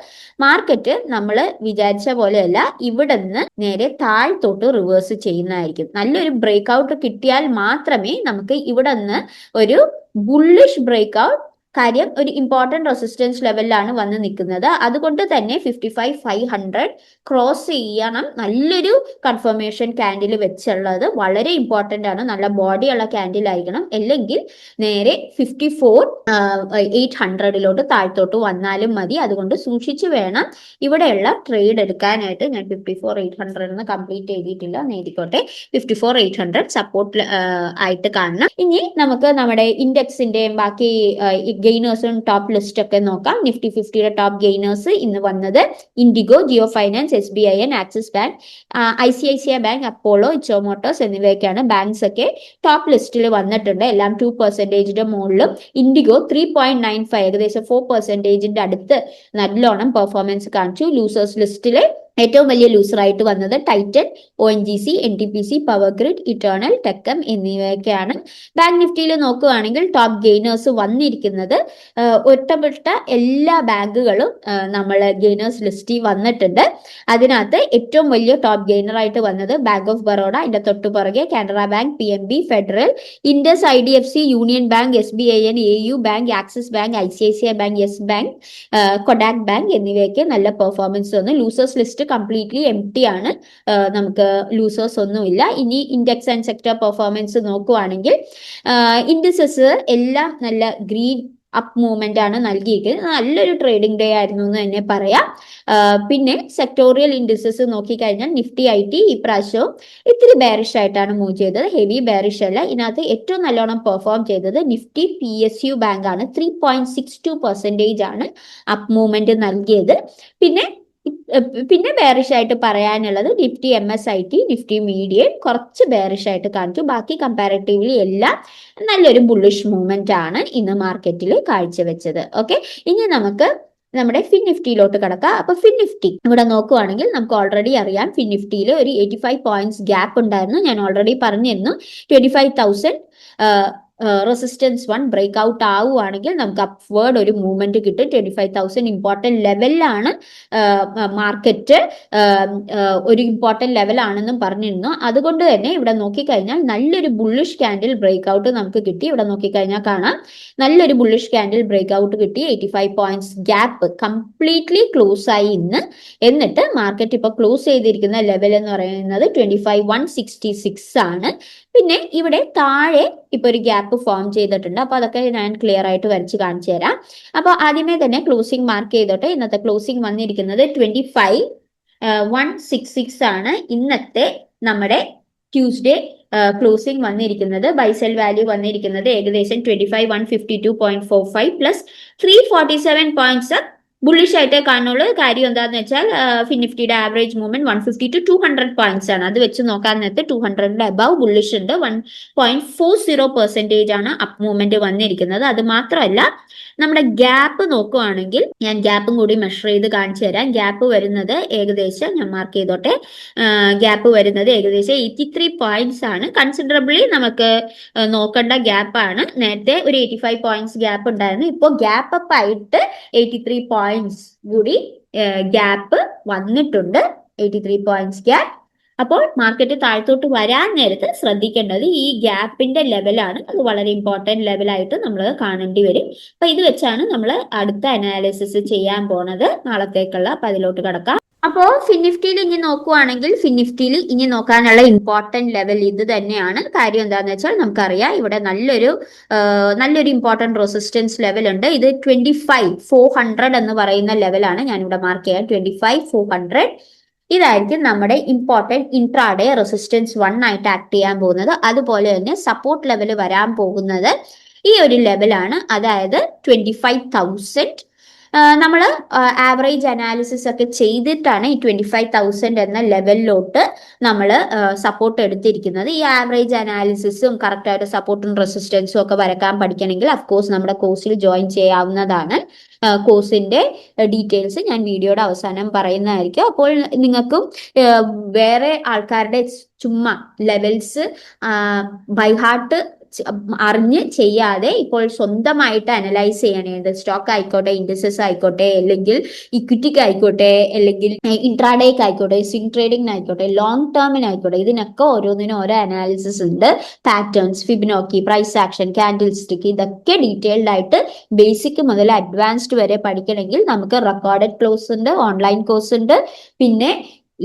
മാർക്കറ്റ് നമ്മൾ വിചാരിച്ച പോലെയല്ല, ഇവിടെ നിന്ന് നേരെ താഴ്ത്തോട്ട് റിവേഴ്സ് ചെയ്യുന്നതായിരിക്കും. നല്ലൊരു ബ്രേക്ക് ഔട്ട് കിട്ടിയാൽ മാത്രമേ നമുക്ക് ഇവിടെ നിന്ന് ഒരു ബുള്ളിഷ് ബ്രേക്ക് ഔട്ട്, കാര്യം ഒരു ഇമ്പോർട്ടന്റ് റെസിസ്റ്റൻസ് ലെവലിലാണ് വന്ന് നിൽക്കുന്നത്. അതുകൊണ്ട് തന്നെ 55,500 ക്രോസ് ചെയ്യണം. നല്ലൊരു കൺഫർമേഷൻ ക്യാൻഡിൽ വെച്ചുള്ളത് വളരെ ഇമ്പോർട്ടന്റ് ആണ്. നല്ല ബോഡിയുള്ള ക്യാൻഡിൽ ആയിരിക്കണം. അല്ലെങ്കിൽ നേരെ 54,800 താഴ്ത്തോട്ട് വന്നാലും മതി. അതുകൊണ്ട് സൂക്ഷിച്ചു വേണം ഇവിടെയുള്ള ട്രേഡ് എടുക്കാനായിട്ട്. ഞാൻ 54,800 കംപ്ലീറ്റ് ചെയ്തിട്ടില്ല, നേടിക്കോട്ടെ. 54,800 സപ്പോർട്ട് ആയിട്ട് കാണണം. ഇനി നമുക്ക് നമ്മുടെ ഇൻഡെക്സിന്റെയും ബാക്കി ഗെയിനേഴ്സും ടോപ്പ് ലിസ്റ്റ് ഒക്കെ നോക്കാം. നിഫ്റ്റി 50യുടെ ടോപ്പ് ഗെയിനേഴ്സ് ഇന്ന് വന്നത് IndiGo, Jio finance, SBIN, Axis bank, ICICI bank, Apollo, Eicher motors എന്നിവയൊക്കെയാണ്. ബാങ്ക്സ് ഒക്കെ ടോപ്പ് ലിസ്റ്റിൽ വന്നിട്ടുണ്ട്. എല്ലാം 2% മുകളിലും. ഇൻഡിഗോ 3.95 ഏകദേശം 4% അടുത്ത് നല്ലോണം പെർഫോമൻസ് കാണിച്ചു. ലൂസേഴ്സ് ലിസ്റ്റിലെ ഏറ്റവും വലിയ ലൂസറായിട്ട് വന്നത് Titan, ONGC, NTPC, power grid, Eternal, TechM എന്നിവയൊക്കെയാണ്. ബാങ്ക് നിഫ്റ്റിയിൽ നോക്കുകയാണെങ്കിൽ ടോപ്പ് ഗെയിനേഴ്സ് വന്നിരിക്കുന്നത് ഒറ്റപ്പെട്ട എല്ലാ ബാങ്കുകളും നമ്മൾ ഗെയിനേഴ്സ് ലിസ്റ്റിൽ വന്നിട്ടുണ്ട്. അതിനകത്ത് ഏറ്റവും വലിയ ടോപ്പ് ഗെയിനറായിട്ട് വന്നത് ബാങ്ക് ഓഫ് ബറോഡ, അതിന്റെ തൊട്ടു പുറകെ Canara Bank, PNB, Federal, Indus, IDFC, Union Bank, SBIN, AU Bank, Axis bank, ICICI Bank, Yes Bank, Kotak Bank എന്നിവയൊക്കെ നല്ല പെർഫോമൻസ് വന്നു. ലൂസേഴ്സ് ലിസ്റ്റ് കംപ്ലീറ്റ്ലി എംപ്റ്റി ആണ്. നമുക്ക് ലൂസേഴ്സ് ഒന്നുമില്ല. ഇനി ഇൻഡെക്സ് ആൻഡ് സെക്ടർ പെർഫോമൻസ് നോക്കുവാണെങ്കിൽ ഇൻഡിസസ് എല്ലാം നല്ല ഗ്രീൻ അപ്പ് മൂവ്മെന്റ് ആണ് നൽകിയിരിക്കുന്നത്. നല്ലൊരു ട്രേഡിംഗ് ഡേ ആയിരുന്നു എന്ന് തന്നെ പറയാം. പിന്നെ സെക്ടോറിയൽ ഇൻഡിസസ് നോക്കിക്കഴിഞ്ഞാൽ നിഫ്റ്റി IT ഇപ്രാവശ്യവും ഇത്തിരി ബെയറിഷ് ആയിട്ടാണ് മൂവ് ചെയ്തത്. ഹെവി ബെയറിഷ് അല്ല. ഇതിനകത്ത് ഏറ്റവും നല്ലോണം പെർഫോം ചെയ്തത് നിഫ്റ്റി PSU ബാങ്ക് ആണ്. 3.62% ആണ് അപ്പ് മൂവ്മെന്റ് നൽകിയത്. പിന്നെ ബെയറിഷ് ആയിട്ട് പറയാനുള്ളത് നിഫ്റ്റി MSIT, നിഫ്റ്റി മീഡിയൻ കുറച്ച് ബെയറിഷ് ആയിട്ട് കാണിച്ചു. ബാക്കി കമ്പാരിറ്റീവ്ലി എല്ലാം നല്ലൊരു ബുള്ളിഷ് മൂവ്മെന്റ് ആണ് ഇന്ന് മാർക്കറ്റിൽ കാഴ്ചവെച്ചത്. ഓക്കെ, ഇനി നമുക്ക് നമ്മുടെ ഫിൻ നിഫ്റ്റിയിലോട്ട് കിടക്കാം. അപ്പൊ ഫിൻ നിഫ്റ്റി ഇവിടെ നോക്കുവാണെങ്കിൽ നമുക്ക് ഓൾറെഡി അറിയാം ഫിൻ നിഫ്റ്റിയിൽ ഒരു 85 പോയിന്റ്സ് ഗ്യാപ്പ് ഉണ്ടായിരുന്നു. ഞാൻ ഓൾറെഡി പറഞ്ഞിരുന്നു 25,000 റെസിസ്റ്റൻസ് 1 ബ്രേക്ക് ഔട്ട് ആവുകയാണെങ്കിൽ നമുക്ക് അപ്വേർഡ് ഒരു മൂവ്മെന്റ് കിട്ടും. 25,000 ഇമ്പോർട്ടന്റ് ലെവലിലാണ് മാർക്കറ്റ് ഒരു ഇമ്പോർട്ടന്റ് ലെവലാണെന്നും പറഞ്ഞിരുന്നു. അതുകൊണ്ട് തന്നെ ഇവിടെ നോക്കിക്കഴിഞ്ഞാൽ നല്ലൊരു ബുള്ളിഷ് ക്യാൻഡിൽ ബ്രേക്ക് ഔട്ട് നമുക്ക് കിട്ടി. ഇവിടെ നോക്കിക്കഴിഞ്ഞാൽ കാണാം നല്ലൊരു ബുള്ളിഷ് ക്യാൻഡിൽ ബ്രേക്ക് ഔട്ട് കിട്ടി. 85 പോയിന്റ്സ് ഗ്യാപ്പ് കംപ്ലീറ്റ്ലി ക്ലോസ് ആയി ഇന്ന്. എന്നിട്ട് മാർക്കറ്റ് ഇപ്പൊ ക്ലോസ് ചെയ്തിരിക്കുന്ന ലെവൽ എന്ന് പറയുന്നത് 25,166 ആണ്. പിന്നെ ഇവിടെ താഴെ ഇപ്പൊ ഒരു ഗ്യാപ്പ് ഫോം ചെയ്തിട്ടുണ്ട്. അപ്പൊ അതൊക്കെ ഞാൻ ക്ലിയർ ആയിട്ട് വരച്ച് കാണിച്ചു തരാം. അപ്പൊ ആദ്യമേ തന്നെ ക്ലോസിംഗ് മാർക്ക് ചെയ്തോട്ടെ. ഇന്നത്തെ ക്ലോസിംഗ് വന്നിരിക്കുന്നത് 25,166 ആണ് ഇന്നത്തെ നമ്മുടെ ട്യൂസ്ഡേ ക്ലോസിംഗ് വന്നിരിക്കുന്നത്. ബൈസെൽ വാല്യൂ വന്നിരിക്കുന്നത് ഏകദേശം 25,152.45 പ്ലസ് 347 പോയിന്റ്സ് ബുള്ളിഷ് ആയിട്ട് കാണുള്ളൂ. കാര്യം എന്താണെന്ന് വെച്ചാൽ നിഫ്റ്റിയുടെ ആവറേജ് മൂവ്മെന്റ് 150 to 200 പോയിന്റ്സ് ആണ്. അത് വെച്ച് നോക്കാൻ നേരത്തെ 200 അബവ് ബുള്ളിഷ് ഉണ്ട്. 1.40% ആണ് അപ്പ് മൂവ്മെന്റ് വന്നിരിക്കുന്നത്. അത് മാത്രമല്ല നമ്മുടെ ഗ്യാപ്പ് നോക്കുവാണെങ്കിൽ ഞാൻ ഗ്യാപ്പും കൂടി മെഷർ ചെയ്ത് കാണിച്ചു തരാം. ഗ്യാപ്പ് വരുന്നത് ഏകദേശം ഞാൻ മാർക്ക് ചെയ്തോട്ടെ. ഗ്യാപ്പ് വരുന്നത് ഏകദേശം 83 പോയിന്റ്സ് ആണ്. കൺസിഡറബിളി നമുക്ക് നോക്കേണ്ട ഗ്യാപ്പാണ്. നേരത്തെ ഒരു 85 പോയിന്റ്സ് ഗ്യാപ്പ് ഉണ്ടായിരുന്നു. ഇപ്പോൾ ഗ്യാപ്പ് അപ്പ് ആയിട്ട് 83 പോയിന്റ്സ് കൂടി ഗ്യാപ്പ് വന്നിട്ടുണ്ട്. 83 പോയിന്റ്സ് ഗ്യാപ്പ്. അപ്പോൾ മാർക്കറ്റ് താഴത്തോട്ട് വരാൻ നേരത്ത് ശ്രദ്ധിക്കേണ്ടത് ഈ ഗ്യാപ്പിന്റെ ലെവലാണ്. അത് വളരെ ഇമ്പോർട്ടന്റ് ലെവലായിട്ട് നമ്മൾ കാണേണ്ടി വരും. അപ്പൊ ഇത് വെച്ചാണ് നമ്മൾ അടുത്ത അനാലിസിസ് ചെയ്യാൻ പോണത് നാളത്തേക്കുള്ള. അപ്പൊ അതിലോട്ട് കിടക്കാം. അപ്പോൾ ഫിൻനിഫ്റ്റിയിൽ ഇനി നോക്കുവാണെങ്കിൽ ഫിൻനിഫ്റ്റിയിൽ ഇനി നോക്കാനുള്ള ഇമ്പോർട്ടന്റ് ലെവൽ ഇത് തന്നെയാണ്. കാര്യം എന്താന്ന് വെച്ചാൽ നമുക്കറിയാം ഇവിടെ നല്ലൊരു ഇമ്പോർട്ടന്റ് റെസിസ്റ്റൻസ് ലെവൽ ഉണ്ട്. ഇത് 25,400 എന്ന് പറയുന്ന ലെവലാണ്. ഞാനിവിടെ മാർക്ക് ചെയ്യാം. 25,400 ഇതായിരിക്കും നമ്മുടെ ഇമ്പോർട്ടന്റ് ഇൻട്രാഡേ റെസിസ്റ്റൻസ് 1 ആയിട്ട് ആക്ട് ചെയ്യാൻ പോകുന്നത്. അതുപോലെ തന്നെ സപ്പോർട്ട് ലെവൽ വരാൻ പോകുന്നത് ഈ ഒരു ലെവലാണ്. അതായത് 25,000. നമ്മൾ ആവറേജ് അനാലിസിസ് ഒക്കെ ചെയ്തിട്ടാണ് ഈ 25,000 എന്ന ലെവലിലോട്ട് നമ്മൾ സപ്പോർട്ട് എടുത്തിരിക്കുന്നത്. ഈ ആവറേജ് അനാലിസിസും കറക്റ്റായിട്ട് സപ്പോർട്ടും റെസിസ്റ്റൻസും ഒക്കെ വരക്കാൻ പഠിക്കണമെങ്കിൽ അഫ്കോഴ്സ് നമ്മുടെ കോഴ്സിൽ ജോയിൻ ചെയ്യാവുന്നതാണ്. കോഴ്സിന്റെ ഡീറ്റെയിൽസ് ഞാൻ വീഡിയോയുടെ അവസാനം പറയുന്നതായിരിക്കും. അപ്പോൾ നിങ്ങൾക്കും വേറെ ആൾക്കാരുടെ ചുമ്മാ ലെവൽസ് ബൈ ഹാർട്ട് അറിഞ്ഞ് ചെയ്യാതെ ഇപ്പോൾ സ്വന്തമായിട്ട് അനലൈസ് ചെയ്യണേത് സ്റ്റോക്ക് ആയിക്കോട്ടെ, ഇൻഡസ്ട്രീസ് ആയിക്കോട്ടെ, അല്ലെങ്കിൽ ഇക്വിറ്റിക്ക് ആയിക്കോട്ടെ, അല്ലെങ്കിൽ ഇൻട്രാഡേക്ക് ആയിക്കോട്ടെ, സ്വിംഗ് ട്രേഡിംഗ് ആയിക്കോട്ടെ, ലോങ് ടേമിനായിക്കോട്ടെ, ഇതിനൊക്കെ ഓരോന്നിനും ഓരോ അനാലിസിസ് ഉണ്ട്. Patterns, Fibonacci, price action, candlestick, ഇതൊക്കെ ഡീറ്റെയിൽഡ് ആയിട്ട് ബേസിക് മുതൽ അഡ്വാൻസ്ഡ് വരെ പഠിക്കണമെങ്കിൽ നമുക്ക് റെക്കോർഡഡ് ക്ലാസ് ഉണ്ട്, ഓൺലൈൻ കോഴ്സ് ഉണ്ട്, പിന്നെ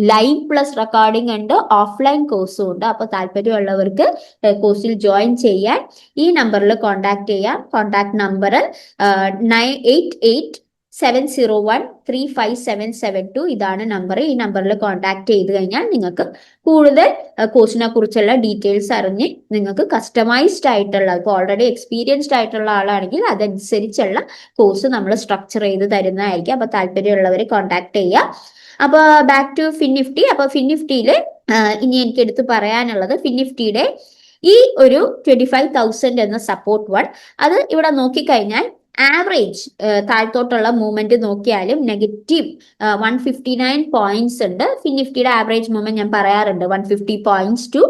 ലൈവ് പ്ലസ് റെക്കോർഡിംഗ് ഉണ്ട്, ഓഫ്ലൈൻ കോഴ്സും ഉണ്ട്. അപ്പൊ താല്പര്യമുള്ളവർക്ക് കോഴ്സിൽ ജോയിൻ ചെയ്യാൻ ഈ നമ്പറിൽ കോൺടാക്ട് ചെയ്യാം. കോൺടാക്ട് നമ്പർ 9887013577 ഇതാണ് നമ്പർ. ഈ നമ്പറിൽ കോൺടാക്ട് ചെയ്ത് കഴിഞ്ഞാൽ നിങ്ങൾക്ക് കൂടുതൽ കോഴ്സിനെ കുറിച്ചുള്ള ഡീറ്റെയിൽസ് അറിഞ്ഞ് നിങ്ങൾക്ക് കസ്റ്റമൈസ്ഡ് ആയിട്ടുള്ള, ഇപ്പോൾ ഓൾറെഡി എക്സ്പീരിയൻസ്ഡ് ആയിട്ടുള്ള ആളാണെങ്കിൽ അതനുസരിച്ചുള്ള കോഴ്സ് നമ്മൾ സ്ട്രക്ചർ ചെയ്ത് തരുന്നതായിരിക്കും. അപ്പൊ താല്പര്യമുള്ളവരെ കോൺടാക്ട് ചെയ്യുക. അപ്പൊ ബാക്ക് ടു ഫിൻനിഫ്റ്റി. അപ്പൊ ഫിൻനിഫ്റ്റിയില് ഇനി എനിക്ക് എടുത്ത് പറയാനുള്ളത് ഫിൻനിഫ്റ്റിയുടെ ഈ ഒരു 25,000 എന്ന സപ്പോർട്ട് 1 അത് ഇവിടെ നോക്കിക്കഴിഞ്ഞാൽ ആവറേജ് താഴത്തോട്ടുള്ള മൂവ്മെന്റ് നോക്കിയാലും നെഗറ്റീവ് 159 പോയിന്റ്സ് ഉണ്ട്. ഫിൻനിഫ്റ്റിയുടെ ആവറേജ് മൂവ്മെന്റ് ഞാൻ പറയാറുണ്ട് 150 പോയിന്റ്സ് ടു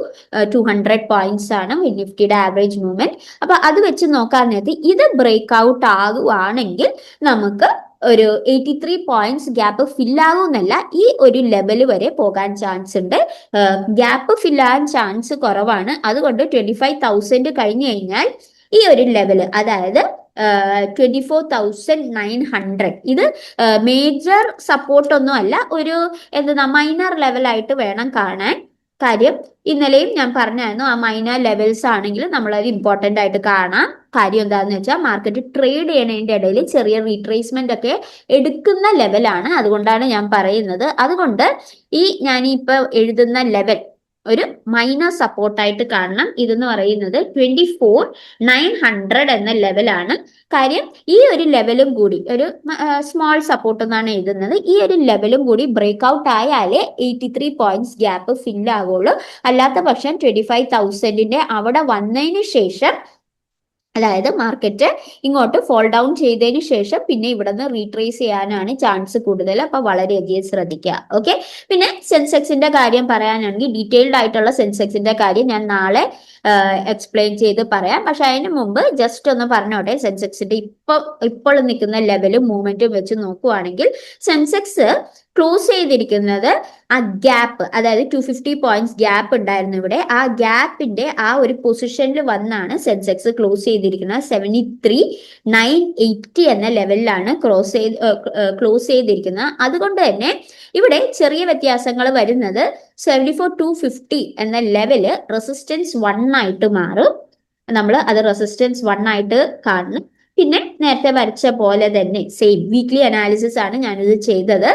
200 പോയിന്റ്സ് ആണ് ഫിൻനിഫ്റ്റിയുടെ ആവറേജ് മൂവ്മെന്റ്. അപ്പൊ അത് വെച്ച് നോക്കാൻ നേരത്തെ ഇത് ബ്രേക്ക് ഔട്ട് ആകുവാണെങ്കിൽ നമുക്ക് ഒരു 83 പോയിന്റ്സ് ഗ്യാപ്പ് ഫില്ലാകുന്നല്ല, ഈ ഒരു ലെവൽ വരെ പോകാൻ ചാൻസ് ഉണ്ട്. ഗ്യാപ്പ് ഫില്ലാകാൻ ചാൻസ് കുറവാണ്. അതുകൊണ്ട് 25,000 കഴിഞ്ഞു കഴിഞ്ഞാൽ ഈ ഒരു ലെവൽ, അതായത് 24,900 ഇത് മേജർ സപ്പോർട്ട് ഒന്നും അല്ല, ഒരു മൈനർ ലെവലായിട്ട് വേണം കാണാൻ. കാര്യം ഇന്നലെയും ഞാൻ പറഞ്ഞായിരുന്നു ആ മൈനർ ലെവൽസ് ആണെങ്കിൽ നമ്മളത് ഇമ്പോർട്ടന്റ് ആയിട്ട് കാണാം. കാര്യം എന്താണെന്ന് വെച്ചാൽ മാർക്കറ്റ് ട്രേഡ് ചെയ്യണതിന്റെ ഇടയിൽ ചെറിയ റീട്രേസ്മെന്റ് ഒക്കെ എടുക്കുന്ന ലെവലാണ്. അതുകൊണ്ടാണ് ഞാൻ പറയുന്നത്. അതുകൊണ്ട് ഞാനിപ്പോ എഴുതുന്ന ലെവൽ ഒരു മൈനർ സപ്പോർട്ടായിട്ട് കാണണം. ഇതെന്ന് പറയുന്നത് 24,900 എന്ന ലെവലാണ്. കാര്യം ഈ ഒരു ലെവലും കൂടി ഒരു സ്മോൾ സപ്പോർട്ട് എന്നാണ് എഴുതുന്നത്. ഈ ഒരു ലെവലും കൂടി ബ്രേക്ക് ഔട്ട് ആയാലേ 83 പോയിന്റ്സ് ഗ്യാപ്പ് ഫിൽ ആകുള്ളൂ. അല്ലാത്ത പക്ഷം 25,000 അവിടെ വന്നതിന് ശേഷം അതായത് മാർക്കറ്റ് ഇങ്ങോട്ട് ഫോൾ ഡൗൺ ചെയ്തതിന് ശേഷം പിന്നെ ഇവിടെ നിന്ന് റീട്രേസ് ചെയ്യാനാണ് ചാൻസ് കൂടുതൽ. അപ്പൊ വളരെയധികം ശ്രദ്ധിക്കുക. ഓക്കെ, പിന്നെ സെൻസെക്സിന്റെ കാര്യം പറയാനാണെങ്കിൽ ഡീറ്റെയിൽഡ് ആയിട്ടുള്ള സെൻസെക്സിന്റെ കാര്യം ഞാൻ നാളെ എക്സ്പ്ലെയിൻ ചെയ്ത് പറയാം. പക്ഷെ അതിന് മുമ്പ് ജസ്റ്റ് ഒന്ന് പറഞ്ഞോട്ടെ, സെൻസെക്സിന്റെ ഇപ്പോൾ നിൽക്കുന്ന ലെവലും മൂവ്മെന്റും വെച്ച് നോക്കുവാണെങ്കിൽ സെൻസെക്സ് ക്ലോസ് ചെയ്തിരിക്കുന്നത് ആ ഗ്യാപ്പ്, അതായത് 250 പോയിന്റ്സ് ഗ്യാപ്പ് ഉണ്ടായിരുന്നു ഇവിടെ. ആ ഗ്യാപ്പിന്റെ ആ ഒരു പൊസിഷനിൽ വന്നാണ് സെൻസെക്സ് ക്ലോസ് ചെയ്തിരിക്കുന്നത്. 73,980 എന്ന ലെവലിലാണ് ക്ലോസ് ചെയ്തിരിക്കുന്നത്. അതുകൊണ്ട് തന്നെ ഇവിടെ ചെറിയ വ്യത്യാസങ്ങൾ വരുന്നത് 74,250 എന്ന ലെവല് റെസിസ്റ്റൻസ് 1 ആയിട്ട് മാറും. നമ്മൾ അത് റെസിസ്റ്റൻസ് 1 ആയിട്ട് കാണും. പിന്നെ നേരത്തെ വരച്ച പോലെ തന്നെ സെയിം വീക്ക്ലി അനാലിസിസ് ആണ് ഞാനിത് ചെയ്തത്.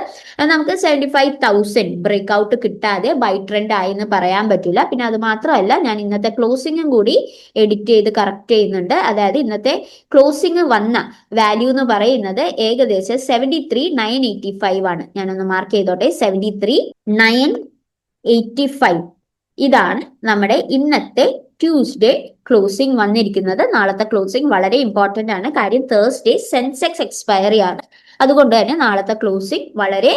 നമുക്ക് 75,000 ബ്രേക്ക് ഔട്ട് കിട്ടാതെ ബൈ ട്രെൻഡ് ആയി എന്ന് പറയാൻ പറ്റില്ല. പിന്നെ അത് മാത്രമല്ല, ഞാൻ ഇന്നത്തെ ക്ലോസിംഗും കൂടി എഡിറ്റ് ചെയ്ത് കറക്റ്റ് ചെയ്യുന്നുണ്ട്. അതായത് ഇന്നത്തെ ക്ലോസിംഗ് വന്ന വാല്യൂ എന്ന് പറയുന്നത് ഏകദേശം 73,985 ആണ്. ഞാനൊന്ന് മാർക്ക് ചെയ്തോട്ടെ, 73,985 ഇതാണ് നമ്മുടെ ഇന്നത്തെ ട്യൂസ്ഡേ ക്ലോസിംഗ് വന്നിരിക്കുന്നത്. നാളത്തെ ക്ലോസിംഗ് വളരെ ഇമ്പോർട്ടന്റ് ആണ്. കാര്യം തേഴ്സ്ഡേ സെൻസെക്സ് എക്സ്പയറി ആണ്. അതുകൊണ്ട് തന്നെ നാളത്തെ ക്ലോസിംഗ് വളരെ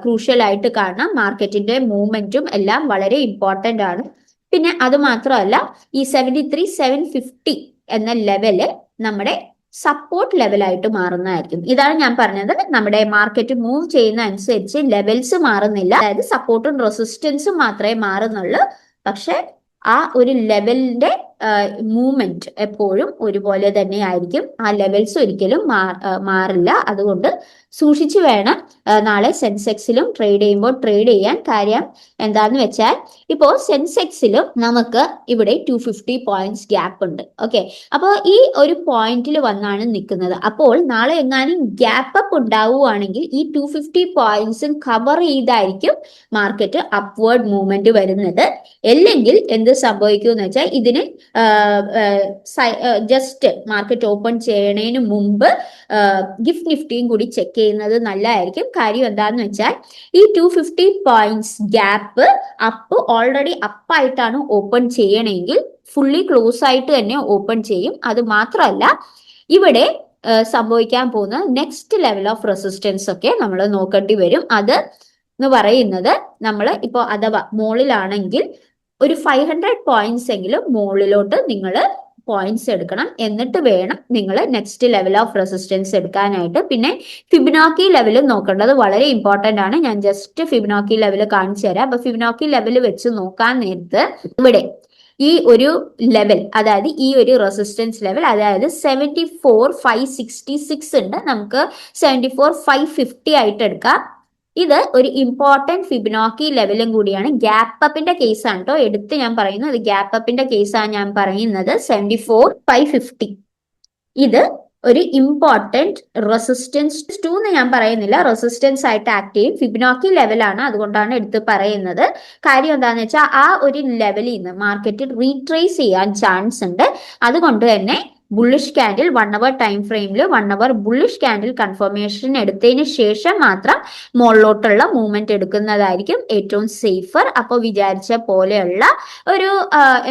ക്രൂഷ്യൽ ആയിട്ട് കാണാം. മാർക്കറ്റിന്റെ മൂവ്മെന്റും എല്ലാം വളരെ ഇമ്പോർട്ടന്റ് ആണ്. പിന്നെ അത് മാത്രമല്ല, ഈ 73,750 എന്ന ലെവല് നമ്മുടെ സപ്പോർട്ട് ലെവലായിട്ട് മാറുന്നതായിരിക്കും. ഇതാണ് ഞാൻ പറഞ്ഞത്, നമ്മുടെ മാർക്കറ്റ് മൂവ് ചെയ്യുന്ന അനുസരിച്ച് ലെവൽസ് മാറുന്നില്ല. അതായത് സപ്പോർട്ടും റെസിസ്റ്റൻസും മാത്രമേ മാറുന്നുള്ളൂ. പക്ഷെ ആ ഒരു ലെവലിന്റെ മൂവ്മെന്റ് എപ്പോഴും ഒരുപോലെ തന്നെ ആയിരിക്കും. ആ ലെവൽസ് ഒരിക്കലും മാറില്ല. അതുകൊണ്ട് സൂക്ഷിച്ചു വേണം നാളെ സെൻസെക്സിലും ട്രേഡ് ചെയ്യുമ്പോൾ ട്രേഡ് ചെയ്യാൻ. കാര്യം എന്താന്ന് വെച്ചാൽ ഇപ്പോ സെൻസെക്സിലും നമുക്ക് ഇവിടെ 250 പോയിന്റ്സ് ഗ്യാപ്പ് ഉണ്ട്. ഓക്കെ, അപ്പോൾ ഈ ഒരു പോയിന്റിൽ വന്നാണ് നിൽക്കുന്നത്. അപ്പോൾ നാളെ എങ്ങാനും ഗ്യാപ്പ് അപ്പ് ഉണ്ടാവുകയാണെങ്കിൽ ഈ 250 പോയിന്റ്സും കവർ ചെയ്തായിരിക്കും മാർക്കറ്റ് അപ്വേർഡ് മൂവ്മെന്റ് വരുന്നത്. അല്ലെങ്കിൽ എന്ത് സംഭവിക്കും എന്ന് വെച്ചാൽ ഇതിന് ജസ്റ്റ് മാർക്കറ്റ് ഓപ്പൺ ചെയ്യണതിന് മുമ്പ് ഗിഫ്റ്റ് നിഫ്റ്റിയും കൂടി ചെക്ക് ചെയ്യുന്നത് നല്ലതായിരിക്കും. കാര്യം എന്താന്ന് വെച്ചാൽ ഈ 250 പോയിന്റ്സ് ഗ്യാപ്പ് അപ്പ് ഓൾറെഡി അപ്പായിട്ടാണ് ഓപ്പൺ ചെയ്യണമെങ്കിൽ ഫുള്ളി ക്ലോസ് ആയിട്ട് തന്നെ ഓപ്പൺ ചെയ്യും. അത് മാത്രമല്ല, ഇവിടെ സംഭവിക്കാൻ പോകുന്ന നെക്സ്റ്റ് ലെവൽ ഓഫ് റെസിസ്റ്റൻസ് ഒക്കെ നമ്മൾ നോക്കേണ്ടി വരും. അത് എന്ന് പറയുന്നത് നമ്മൾ ഇപ്പോൾ അഥവാ മോളിലാണെങ്കിൽ ഒരു 500 പോയിന്റ്സ് എങ്കിലും മുകളിലോട്ട് നിങ്ങൾ പോയിന്റ്സ് എടുക്കണം. എന്നിട്ട് വേണം നിങ്ങൾ നെക്സ്റ്റ് ലെവൽ ഓഫ് റെസിസ്റ്റൻസ് എടുക്കാനായിട്ട്. പിന്നെ ഫിബൊനാച്ചി ലെവൽ നോക്കേണ്ടത് വളരെ ഇമ്പോർട്ടന്റ് ആണ്. ഞാൻ ജസ്റ്റ് ഫിബൊനാച്ചി ലെവൽ കാണിച്ചു തരാം. അപ്പൊ ഫിബൊനാച്ചി ലെവൽ വെച്ച് നോക്കാൻ നേരത്ത് ഇവിടെ ഈ ഒരു ലെവൽ, അതായത് ഈ ഒരു റെസിസ്റ്റൻസ് ലെവൽ, അതായത് 74,566 ഉണ്ട്. നമുക്ക് 74,550 ആയിട്ട് എടുക്കാം. ഇത് ഒരു ഇമ്പോർട്ടന്റ് ഫിബൊനാച്ചി ലെവലും കൂടിയാണ്. ഗ്യാപ്പ് അപ്പിന്റെ കേസാണ് കേട്ടോ എടുത്ത് ഞാൻ പറയുന്നത്. ഇത് ഗ്യാപ്പ് അപ്പിന്റെ കേസാണ് ഞാൻ പറയുന്നത്. 74,550 ഇത് ഒരു ഇമ്പോർട്ടന്റ് റെസിസ്റ്റൻസ് 2 എന്ന് ഞാൻ പറയുന്നില്ല, റെസിസ്റ്റൻസ് ആയിട്ട് ആക്ട് ചെയ്യും. ഫിബൊനാച്ചി ലെവലാണ്, അതുകൊണ്ടാണ് എടുത്ത് പറയുന്നത്. കാര്യം എന്താണെന്ന് വെച്ചാൽ ആ ഒരു ലെവലിൽ നിന്ന് മാർക്കറ്റ് റീട്രേസ് ചെയ്യാൻ ചാൻസ് ഉണ്ട്. അതുകൊണ്ട് തന്നെ ബുള്ളിഷ് ക്യാൻഡിൽ 1 അവർ ടൈം ഫ്രെയിമിൽ 1 അവർ ബുള്ളിഷ് ക്യാൻഡിൽ കൺഫർമേഷൻ എടുത്തതിന് ശേഷം മാത്രം മുകളിലോട്ടുള്ള മൂവ്മെന്റ് എടുക്കുന്നതായിരിക്കും ഏറ്റവും സേഫർ. അപ്പോൾ വിചാരിച്ച പോലെയുള്ള ഒരു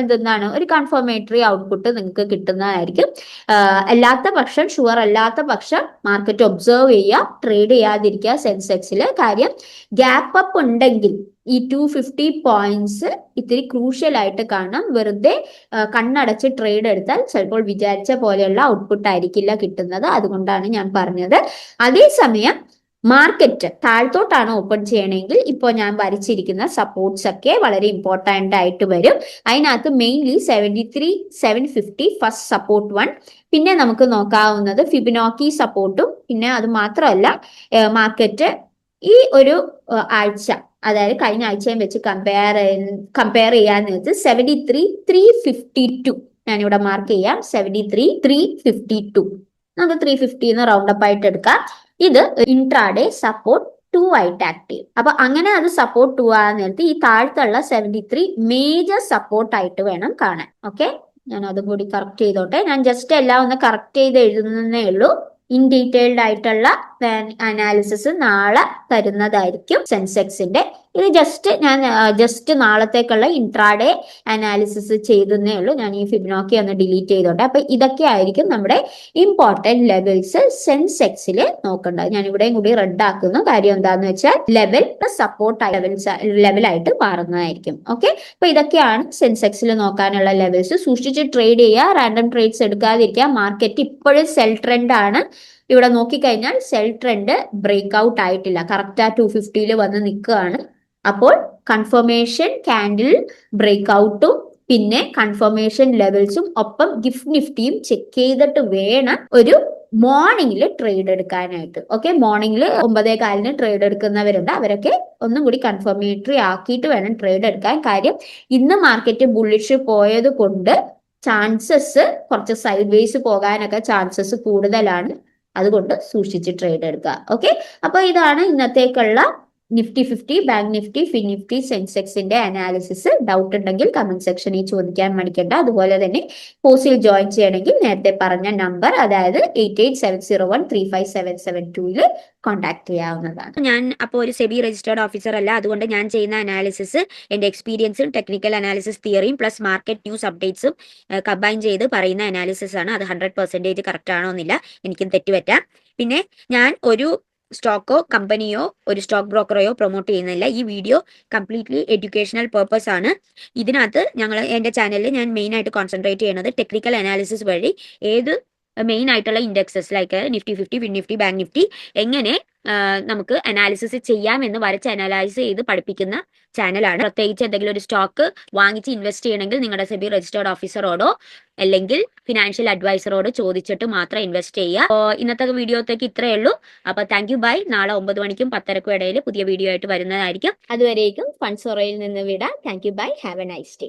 എന്താണ് ഒരു കൺഫർമേറ്ററി ഔട്ട്പുട്ട് നിങ്ങൾക്ക് കിട്ടുന്നതായിരിക്കും. അല്ലാത്ത പക്ഷം, ഷുവർ അല്ലാത്ത പക്ഷം മാർക്കറ്റ് ഒബ്സർവ് ചെയ്യുക, ട്രേഡ് ചെയ്യാതിരിക്കുക സെൻസെക്സിൽ. കാര്യം ഗ്യാപ്പ് അപ്പ് ഉണ്ടെങ്കിൽ ഈ 250 പോയിന്റ്സ് ഇത്തിരി ക്രൂഷ്യൽ ആയിട്ട് കാണാം. വെറുതെ കണ്ണടച്ച് ട്രേഡ് എടുത്താൽ ചിലപ്പോൾ വിചാരിച്ച പോലെയുള്ള ഔട്ട്പുട്ട് ആയിരിക്കില്ല കിട്ടുന്നത്. അതുകൊണ്ടാണ് ഞാൻ പറഞ്ഞത്. അതേസമയം മാർക്കറ്റ് താഴത്തോട്ടാണ് ഓപ്പൺ ചെയ്യണമെങ്കിൽ ഇപ്പോൾ ഞാൻ വരച്ചിരിക്കുന്ന സപ്പോർട്ട്സ് ഒക്കെ വളരെ ഇമ്പോർട്ടൻ്റ് ആയിട്ട് വരും. അതിനകത്ത് മെയിൻലി 73,750 ഫസ്റ്റ് സപ്പോർട്ട് 1. പിന്നെ നമുക്ക് നോക്കാവുന്നത് ഫിബൊനാച്ചി സപ്പോർട്ടും. പിന്നെ അത് മാത്രമല്ല, മാർക്കറ്റ് ഈ ഒരു ആഴ്ച, അതായത് കഴിഞ്ഞ ആഴ്ചയും വെച്ച് കമ്പയർ ചെയ്യാൻ നേരത്ത് 73,352 ഞാനിവിടെ മാർക്ക് ചെയ്യാം. 73,352 നമുക്ക് 350 റൗണ്ട് അപ്പ് ആയിട്ട് എടുക്കാം. ഇത് ഇൻട്രാഡേ സപ്പോർട്ട് 2 ആയിട്ട് ആക്ട് ചെയ്യും. അപ്പൊ അങ്ങനെ അത് സപ്പോർട്ട് 2 ആകാൻ നേരത്ത് ഈ താഴത്തുള്ള 73 മേജർ സപ്പോർട്ട് ആയിട്ട് വേണം കാണാൻ. ഓക്കെ, ഞാൻ അതും കൂടി കറക്റ്റ് ചെയ്തോട്ടെ. ഞാൻ ജസ്റ്റ് എല്ലാം ഒന്ന് കറക്റ്റ് ചെയ്ത് എഴുതുന്നേ ഉള്ളൂ. ഇൻ ഡീറ്റെയിൽഡ് ആയിട്ടുള്ള അനാലിസിസ് നാളെ തരുന്നതായിരിക്കും സെൻസെക്സിന്റെ. ഇത് ജസ്റ്റ് നാളത്തേക്കുള്ള ഇൻട്രാഡേ അനാലിസിസ് ചെയ്തേ ഉള്ളൂ. ഞാൻ ഈ ഫിബൊനാച്ചി ഒന്ന് ഡിലീറ്റ് ചെയ്തോട്ടെ. അപ്പൊ ഇതൊക്കെ ആയിരിക്കും നമ്മുടെ ഇമ്പോർട്ടന്റ് ലെവൽസ് സെൻസെക്സിൽ നോക്കേണ്ടത്. ഞാൻ ഇവിടെയും കൂടി റെഡ് ആക്കുന്ന കാര്യം എന്താന്ന് വെച്ചാൽ ലെവൽ പ്ലസ് സപ്പോർട്ട് ലെവലായിട്ട് മാറുന്നതായിരിക്കും. ഓക്കെ, അപ്പൊ ഇതൊക്കെയാണ് സെൻസെക്സിൽ നോക്കാനുള്ള ലെവൽസ്. സൂക്ഷിച്ച് ട്രേഡ് ചെയ്യുക, റാൻഡം ട്രേഡ്സ് എടുക്കാതിരിക്കുക. മാർക്കറ്റ് ഇപ്പോഴും സെൽ ട്രെൻഡ് ആണ്. ഇവിടെ നോക്കിക്കഴിഞ്ഞാൽ സെൽ ട്രെൻഡ് ബ്രേക്ക് ഔട്ട് ആയിട്ടില്ല, കറക്റ്റ് ആ 250 വന്ന് നിൽക്കുകയാണ്. അപ്പോൾ കൺഫർമേഷൻ ക്യാൻഡിൽ ബ്രേക്ക് ഔട്ടും പിന്നെ കൺഫർമേഷൻ ലെവൽസും ഒപ്പം ഗിഫ്റ്റ് നിഫ്റ്റിയും ചെക്ക് ചെയ്തിട്ട് വേണം ഒരു മോർണിംഗിൽ ട്രേഡ് എടുക്കാനായിട്ട്. ഓക്കെ, മോർണിംഗിൽ 9:15 ട്രേഡ് എടുക്കുന്നവരുണ്ട്, അവരൊക്കെ ഒന്നും കൂടി കൺഫർമേറ്ററി ആക്കിയിട്ട് വേണം ട്രേഡ് എടുക്കാൻ. കാര്യം ഇന്ന് മാർക്കറ്റ് ബുള്ളിഷ് പോയത് കൊണ്ട് ചാൻസസ് കുറച്ച് സൈഡ് വേസ് പോകാനൊക്കെ ചാൻസസ് കൂടുതലാണ്. അതുകൊണ്ട് സൂക്ഷിച്ച് ട്രേഡ് എടുക്കുക. ഓക്കെ, അപ്പൊ ഇതാണ് ഇന്നത്തേക്കുള്ള Nifty 50, bank Nifty, fin Nifty, സെൻസെക്സിന്റെ അനാലിസിസ്. ഡൗട്ട് ഉണ്ടെങ്കിൽ കമന്റ് സെക്ഷനിൽ ചോദിക്കാൻ മടിക്കണ്ട. അതുപോലെ തന്നെ കോഴ്സിൽ ജോയിൻ ചെയ്യണമെങ്കിൽ നേരത്തെ പറഞ്ഞ നമ്പർ, അതായത് 8870135772 കോൺടാക്ട് ചെയ്യാവുന്നതാണ്. ഞാൻ അപ്പോൾ ഒരു സെബി രജിസ്റ്റേർഡ് ഓഫീസർ അല്ല. അതുകൊണ്ട് ഞാൻ ചെയ്യുന്ന അനാലിസിസ് എന്റെ എക്സ്പീരിയൻസും ടെക്നിക്കൽ അനാലിസിസ് തിയറിയും പ്ലസ് മാർക്കറ്റ് ന്യൂസ് അപ്ഡേറ്റ്സും കമ്പൈൻ ചെയ്ത് പറയുന്ന അനാലിസിസ് ആണ്. അത് 100% കറക്റ്റ് ആണോ എന്നില്ല, എനിക്കും തെറ്റുപറ്റാം. പിന്നെ ഞാൻ ഒരു സ്റ്റോക്കോ കമ്പനിയോ ഒരു സ്റ്റോക്ക് ബ്രോക്കറെയോ പ്രൊമോട്ട് ചെയ്യുന്നില്ല. ഈ വീഡിയോ കംപ്ലീറ്റ്ലി എഡ്യൂക്കേഷണൽ പർപ്പസ് ആണ്. ഇതിനകത്ത് എൻ്റെ ചാനലിൽ ഞാൻ മെയിൻ ആയിട്ട് കോൺസെൻട്രേറ്റ് ചെയ്യുന്നത് ടെക്നിക്കൽ അനാലിസിസ് വഴി ഏത് മെയിൻ ആയിട്ടുള്ള indexes like Nifty 50, Fin Nifty, Bank Nifty എങ്ങനെ നമുക്ക് അനാലിസിസ് ചെയ്യാം എന്ന് വരച്ച് അനലൈസ് ചെയ്ത് പഠിപ്പിക്കുന്ന ചാനലാണ്. പ്രത്യേകിച്ച് എന്തെങ്കിലും ഒരു സ്റ്റോക്ക് വാങ്ങിച്ച് ഇൻവെസ്റ്റ് ചെയ്യണമെങ്കിൽ നിങ്ങളുടെ സെബി രജിസ്റ്റേർഡ് ഓഫീസറോടോ അല്ലെങ്കിൽ ഫിനാൻഷ്യൽ അഡ്വൈസറോട് ചോദിച്ചിട്ട് മാത്രം ഇൻവെസ്റ്റ് ചെയ്യുക. ഇന്നത്തെ വീഡിയോത്തേക്ക് ഇത്രയേ ഉള്ളൂ. അപ്പൊ താങ്ക് യു, ബൈ. നാളെ 9 മണിക്കും 10:30ക്കും ഇടയിൽ പുതിയ വീഡിയോ ആയിട്ട് വരുന്നതായിരിക്കും. അതുവരേക്കും ഫണ്ട്സോറയിൽ നിന്ന് വിടാം. Thank you, bye. Have a nice day.